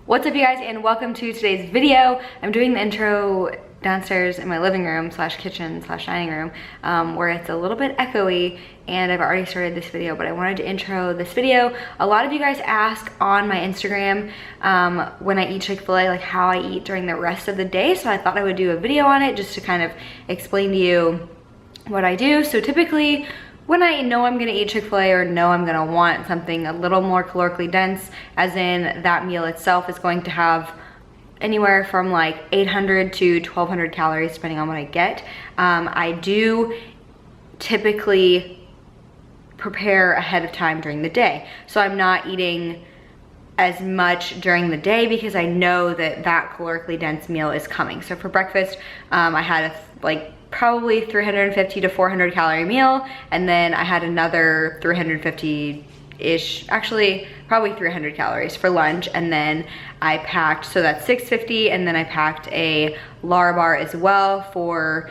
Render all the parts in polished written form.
What's up you guys, and welcome to today's video. I'm doing the intro downstairs in my living room slash kitchen slash dining room where it's a little bit echoey, and I've already started this video, but I wanted to intro this video. A lot of you guys ask on my Instagram when I eat Chick-Fil-A, like how I eat during the rest of the day, so I thought I would do a video on it just to kind of explain to you what I do. So typically when I know I'm gonna eat Chick-Fil-A or know I'm gonna want something a little more calorically dense, as in that meal itself is going to have anywhere from like 800 to 1200 calories depending on what I get. I do typically prepare ahead of time during the day. So I'm not eating as much during the day because I know that that calorically dense meal is coming. So for breakfast, I had probably 350 to 400 calorie meal, and then I had another 350-ish, actually probably 300 calories for lunch, and then I packed, so that's 650, and then I packed a Lar bar as well for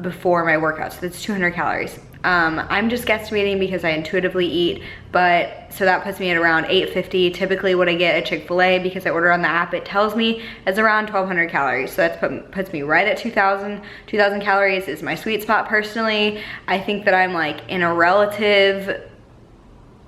before my workout, so that's 200 calories. I'm just guesstimating because I intuitively eat, but so that puts me at around 850. Typically what I get at Chick-Fil-A, because I order on the app, it tells me is around 1200 calories. So that puts me right at 2000 calories is my sweet spot personally. I think that I'm like in a relative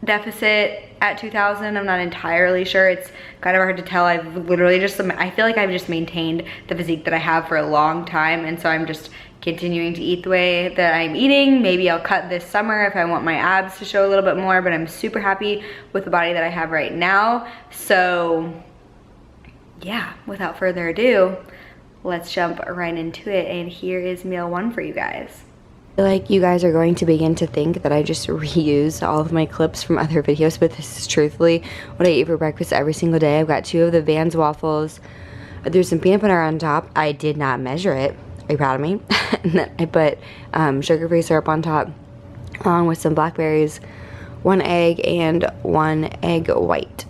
deficit at 2000. I'm not entirely sure. It's kind of hard to tell. I've literally just, I feel like I've just maintained the physique that I have for a long time, and so I'm just continuing to eat the way that I'm eating. Maybe I'll cut this summer if I want my abs to show a little bit more, but I'm super happy with the body that I have right now. So yeah, without further ado, let's jump right into it, and here is meal one for you guys. I feel like you guys are going to begin to think that I just reuse all of my clips from other videos, but this is truthfully what I eat for breakfast every single day. I've got 2 of the Vans waffles. There's some peanut butter on top. I did not measure it. Are you proud of me? And then I put sugar-free syrup on top, along with some blackberries, 1 egg, and 1 egg white.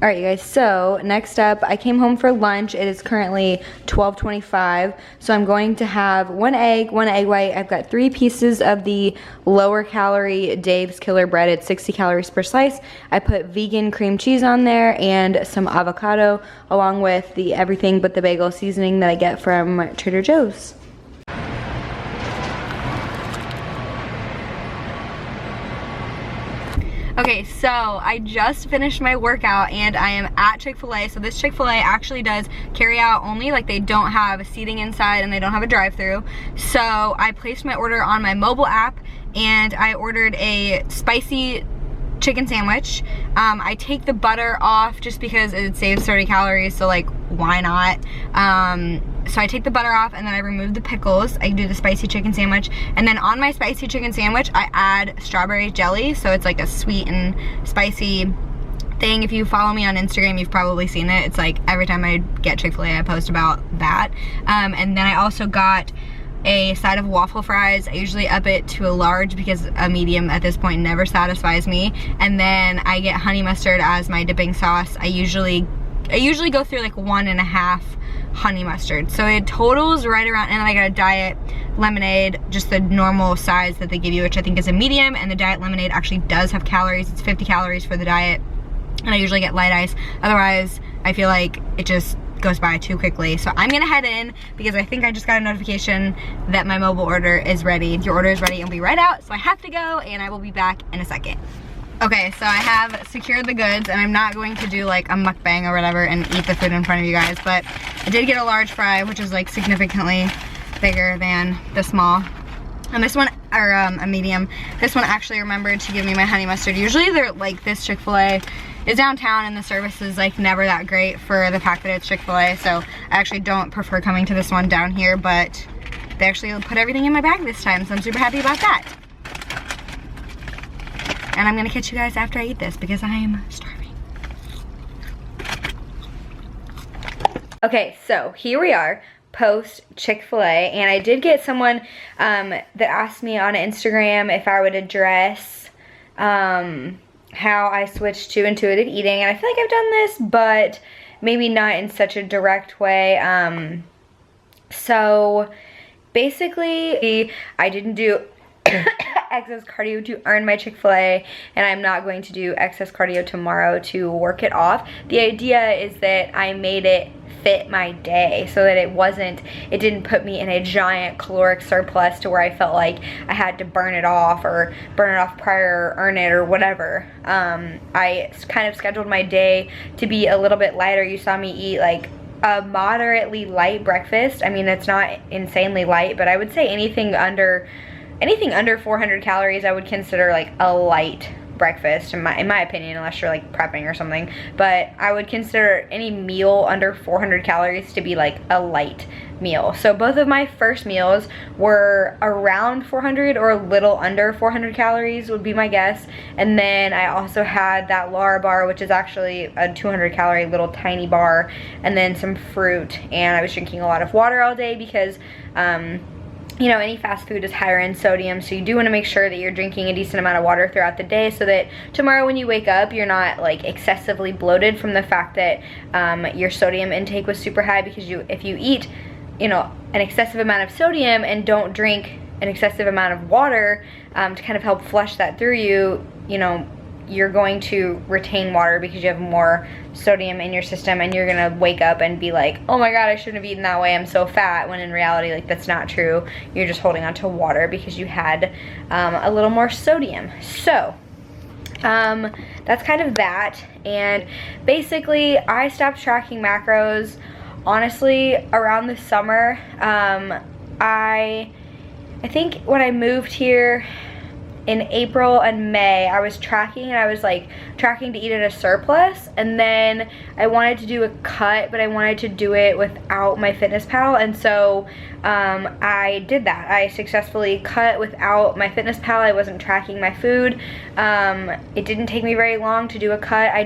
All right, you guys, so next up, I came home for lunch. It is currently 12:25, so I'm going to have 1 egg, 1 egg white. I've got 3 pieces of the lower calorie Dave's Killer Bread. It's 60 calories per slice. I put vegan cream cheese on there and some avocado, along with the everything but the bagel seasoning that I get from Trader Joe's. Okay, so I just finished my workout and I am at Chick-Fil-A. So this Chick-Fil-A actually does carry out only, like they don't have seating inside and they don't have a drive-through. So I placed my order on my mobile app and I ordered a spicy chicken sandwich. I take the butter off just because it saves 30 calories, so like why not? So I take the butter off and then I remove the pickles. I do the spicy chicken sandwich, and then on my spicy chicken sandwich I add strawberry jelly, so it's like a sweet and spicy thing. If you follow me on Instagram, you've probably seen it. It's like every time I get Chick-Fil-A I post about that. And then I also got a side of waffle fries. I usually up it to a large because a medium at this point never satisfies me. And then I get honey mustard as my dipping sauce. I usually go through like 1.5 honey mustard. So it totals right around, and then I got a diet lemonade, just the normal size that they give you, which I think is a medium, and the diet lemonade actually does have calories. It's 50 calories for the diet, and I usually get light ice. Otherwise, I feel like it just goes by too quickly. So I'm gonna head in because I think I just got a notification that my mobile order is ready. Your order is ready and will be right out, so I have to go, and I will be back in a second. Okay, so I have secured the goods, and I'm not going to do like a mukbang or whatever and eat the food in front of you guys, but I did get a large fry, which is like significantly bigger than the small. And this one, or a medium, this one actually remembered to give me my honey mustard. Usually they're like, this Chick-Fil-A is downtown and the service is like never that great for the fact that it's Chick-Fil-A, so I actually don't prefer coming to this one down here, but they actually put everything in my bag this time, so I'm super happy about that. And I'm gonna catch you guys after I eat this because I'm starving. Okay, so here we are post Chick-Fil-A, and I did get someone that asked me on Instagram if I would address how I switched to intuitive eating, and I feel like I've done this, but maybe not in such a direct way. So basically I didn't do excess cardio to earn my Chick-fil-A, and I'm not going to do excess cardio tomorrow to work it off. The idea is that I made it fit my day so that it didn't put me in a giant caloric surplus to where I felt like I had to burn it off prior or earn it or whatever. I kind of scheduled my day to be a little bit lighter. You saw me eat like a moderately light breakfast. I mean, it's not insanely light, but I would say anything under 400 calories I would consider like a light breakfast in my opinion, unless you're like prepping or something. But I would consider any meal under 400 calories to be like a light meal. So both of my first meals were around 400 or a little under 400 calories would be my guess. And then I also had that Lara bar, which is actually a 200 calorie little tiny bar, and then some fruit. And I was drinking a lot of water all day because you know, any fast food is higher in sodium, so you do want to make sure that you're drinking a decent amount of water throughout the day so that tomorrow when you wake up, you're not like excessively bloated from the fact that your sodium intake was super high, because if you eat, you know, an excessive amount of sodium and don't drink an excessive amount of water to kind of help flush that through you know, you're going to retain water because you have more sodium in your system, and you're gonna wake up and be like, oh my god, I shouldn't have eaten that way, I'm so fat, when in reality, like, that's not true. You're just holding on to water because you had a little more sodium. So that's kind of that. And basically I stopped tracking macros honestly around the summer. I think when I moved here in April and May, I was tracking, and I was like tracking to eat at a surplus, and then I wanted to do a cut, but I wanted to do it without my FitnessPal, and so I did that. I successfully cut without my FitnessPal. I wasn't tracking my food. It didn't take me very long to do a cut. I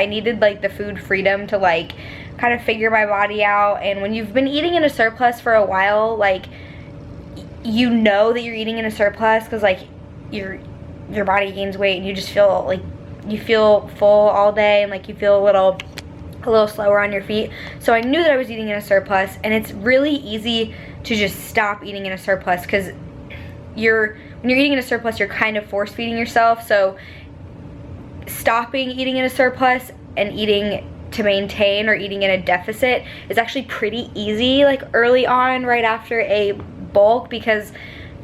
needed like the food freedom to like kind of figure my body out. And when you've been eating in a surplus for a while, like, you know that you're eating in a surplus because like your body gains weight, and you just feel like you feel full all day, and like you feel a little slower on your feet. So I knew that I was eating in a surplus, and it's really easy to just stop eating in a surplus because when you're eating in a surplus, you're kind of force feeding yourself. So stopping eating in a surplus and eating to maintain or eating in a deficit is actually pretty easy, like early on, right after a bulk, because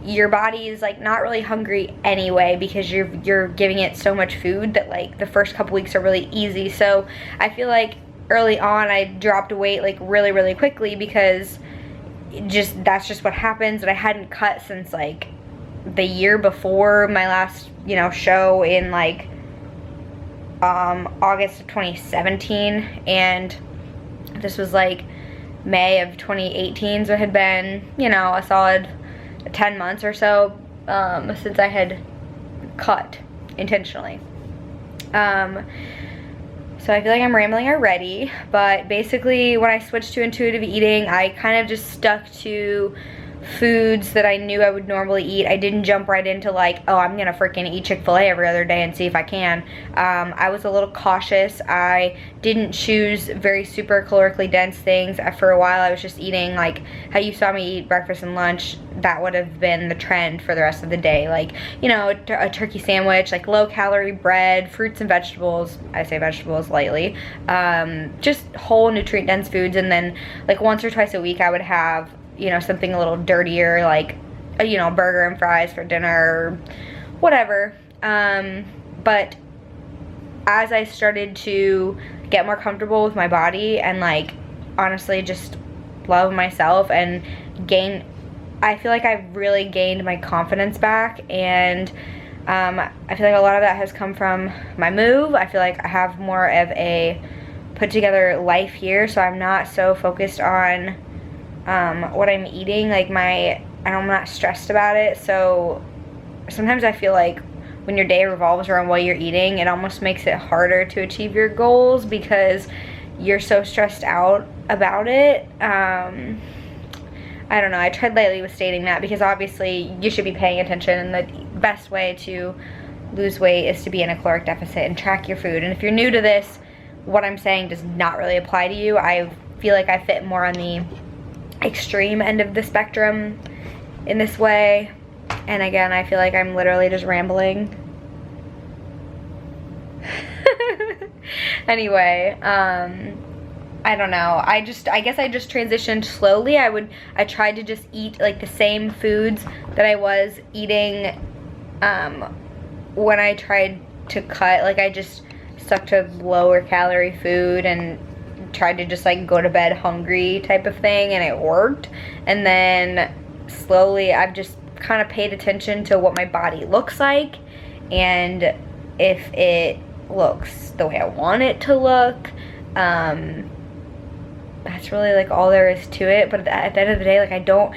your body is like not really hungry anyway, because you're giving it so much food that like the first couple weeks are really easy. So I feel like early on I dropped weight like really quickly, because that's just what happens. And I hadn't cut since like the year before my last, you know, show in like August of 2017, and this was like May of 2018, so it had been, you know, a solid 10 months or so since I had cut intentionally. So I feel like I'm rambling already, but basically when I switched to intuitive eating, I kind of just stuck to foods that I knew I would normally eat. I didn't jump right into like, oh, I'm gonna freaking eat Chick-fil-A every other day and see if I can. I was a little cautious. I didn't choose very super calorically dense things. For a while I was just eating like how you saw me eat breakfast and lunch. That would have been the trend for the rest of the day. Like, you know, a turkey sandwich, like low calorie bread, fruits and vegetables. I say vegetables lightly. Just whole nutrient dense foods. And then like once or twice a week I would have, you know, something a little dirtier, like, you know, burger and fries for dinner or whatever. But as I started to get more comfortable with my body and like honestly just love myself and I feel like I've really gained my confidence back, and I feel like a lot of that has come from my move. I feel like I have more of a put together life here, so I'm not so focused on what I'm eating, like I'm not stressed about it. So sometimes I feel like when your day revolves around what you're eating, it almost makes it harder to achieve your goals because you're so stressed out about it. I don't know, I tread lightly with stating that because obviously you should be paying attention, and the best way to lose weight is to be in a caloric deficit and track your food. And if you're new to this, what I'm saying does not really apply to you. I feel like I fit more on the extreme end of the spectrum in this way. And again, I feel like I'm literally just rambling. Anyway, I don't know. I guess I just transitioned slowly. I tried to just eat like the same foods that I was eating when I tried to cut. Like I just stuck to lower calorie food and tried to just like go to bed hungry type of thing, and it worked. And then slowly I've just kind of paid attention to what my body looks like, and if it looks the way I want it to look, that's really like all there is to it. But at the end of the day, like I don't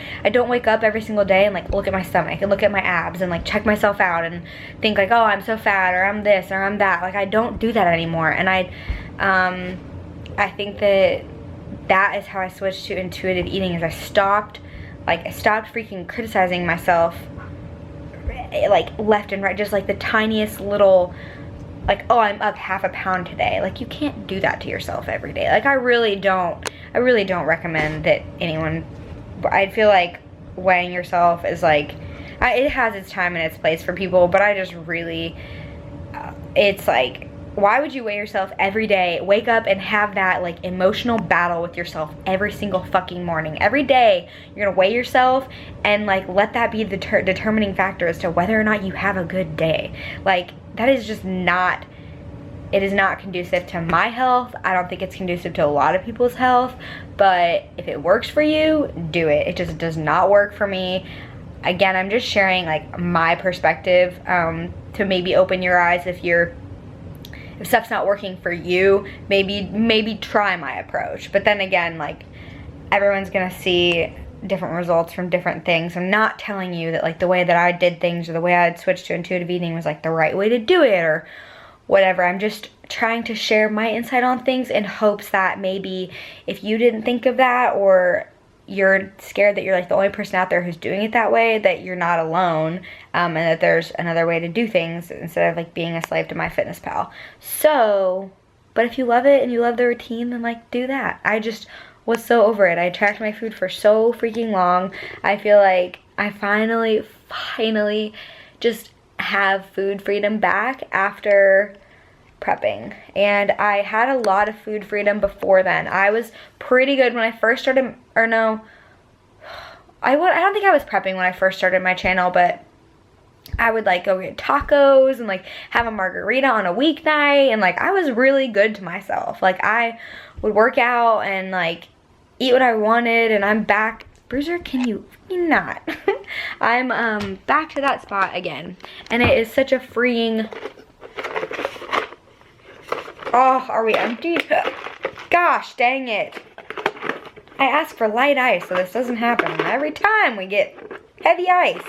wake up every single day and like look at my stomach and look at my abs and like check myself out and think like, oh, I'm so fat, or I'm this, or I'm that. Like I don't do that anymore. And I think that is how I switched to intuitive eating. Is I stopped freaking criticizing myself like left and right, just like the tiniest little, like, oh, I'm up half a pound today. Like you can't do that to yourself every day. Like I really don't recommend that anyone. I feel like weighing yourself is like, it has its time and its place for people, but I just really, it's like, why would you weigh yourself every day, wake up and have that like emotional battle with yourself every single fucking morning? Every day you're gonna weigh yourself and like let that be the determining factor as to whether or not you have a good day. Like that is just not, it is not conducive to my health. I don't think it's conducive to a lot of people's health, but if it works for you, do it. It just does not work for me. Again, I'm just sharing like my perspective to maybe open your eyes. If stuff's not working for you, maybe try my approach. But then again, like everyone's gonna see different results from different things. I'm not telling you that like the way that I did things or the way I'd switched to intuitive eating was like the right way to do it or whatever. I'm just trying to share my insight on things in hopes that maybe if you didn't think of that, or you're scared that you're like the only person out there who's doing it that way, that you're not alone, and that there's another way to do things instead of like being a slave to MyFitnessPal. So, but if you love it and you love the routine, then like do that. I just was so over it. I tracked my food for so freaking long. I feel like I finally just have food freedom back after prepping. And I had a lot of food freedom before then. I was pretty good when I first started, or no, I don't think I was prepping when I first started my channel, but I would like go get tacos and like have a margarita on a weeknight, and like I was really good to myself. Like I would work out and like eat what I wanted, and I'm back. Bruiser, can you not? I'm back to that spot again, and it is such a freeing. Oh, are we empty? Gosh, dang it. I asked for light ice, so this doesn't happen. Every time we get heavy ice.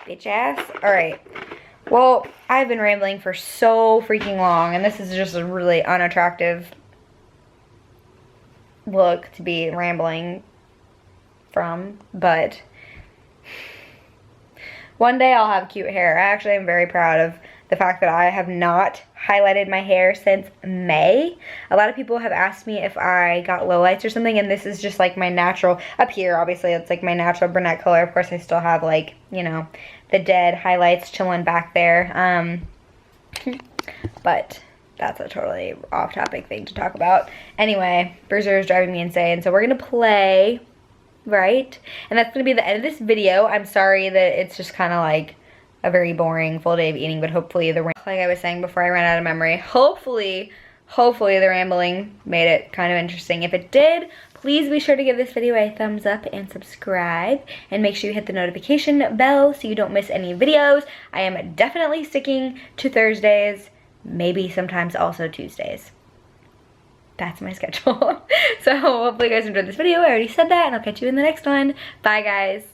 Bitch ass. Alright. Well, I've been rambling for so freaking long, and this is just a really unattractive look to be rambling from, but one day I'll have cute hair. I actually am very proud of the fact that I have not highlighted my hair since May. A lot of people have asked me if I got lowlights or something, and this is just like my natural, up here obviously it's like my natural brunette color. Of course I still have like, you know, the dead highlights chilling back there, but that's a totally off topic thing to talk about. Anyway, Bruiser is driving me insane, so we're gonna play, right? And that's gonna be the end of this video. I'm sorry that it's just kind of like a very boring full day of eating, but hopefully like I was saying before I ran out of memory, hopefully the rambling made it kind of interesting. If it did, please be sure to give this video a thumbs up and subscribe, and make sure you hit the notification bell so you don't miss any videos. I am definitely sticking to Thursdays, maybe sometimes also Tuesdays. That's my schedule. So hopefully you guys enjoyed this video. I already said that, and I'll catch you in the next one. Bye guys.